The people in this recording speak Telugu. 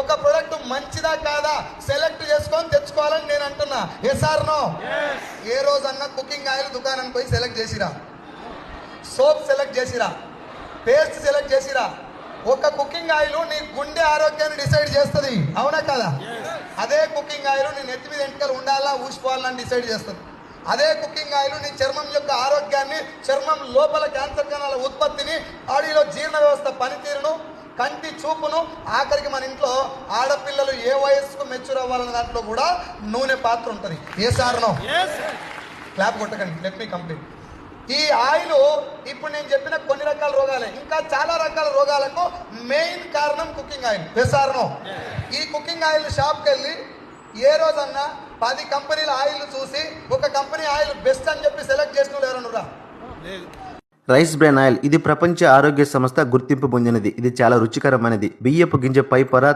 ఒక ప్రొడక్ట్ మంచిదా కాదా సెలెక్ట్ చేసుకొని తెచ్చుకోవాలని నేను అంటున్నా. Yes are no? ఏ రోజన్నా కుకింగ్ ఆయిల్ దుకాణానికి పోయి సెలెక్ట్ చేసిరా? సోప్ సెలెక్ట్ చేసిరా? పేస్ట్ సెలెక్ట్ చేసిరా? ఒక కుకింగ్ ఆయిల్ నీ గుండె ఆరోగ్యాన్ని డిసైడ్ చేస్తుంది, అవునా కదా? అదే కుకింగ్ ఆయిల్ నీ నెత్తి మీద ఎంటకలు ఉండాలా ఊసిపోవాలని డిసైడ్ చేస్తుంది. అదే కుకింగ్ ఆయిల్ నీ చర్మం యొక్క ఆరోగ్యాన్ని, చర్మం లోపల క్యాన్సర్ కణాల ఉత్పత్తిని, బాడీలో జీర్ణ వ్యవస్థ పనితీరును, కంటి చూపును, ఆఖరికి మన ఇంట్లో ఆడపిల్లలు ఏ వయస్సుకు మెచ్యూర్ అవ్వాలన్న దాంట్లో కూడా నూనె పాత్ర ఉంటుంది. ఏ సార్నో? క్లాప్ కొట్టకండి, లెట్ మీ కంప్లీట్. ఈ ఆయిల్ ఇప్పుడు నేను చెప్పిన కొన్ని రకాల రోగాలే, ఇంకా చాలా రకాల రోగాలకు మెయిన్ కారణం కుకింగ్ ఆయిల్. వేసారనో? ఈ కుకింగ్ ఆయిల్ షాప్కి వెళ్ళి ఏ రోజన్నా 10 కంపెనీల ఆయిల్ చూసి ఒక కంపెనీ ఆయిల్ బెస్ట్ అని చెప్పి సెలెక్ట్ చేసిన వాళ్ళు ఎవరన్నారా? రైస్ బ్రాన్ ఆయిల్ ఇది ప్రపంచ ఆరోగ్య సంస్థ గుర్తింపు పొందినది. ఇది చాలా రుచికరమైనది. బియ్యపు గింజ పై పొర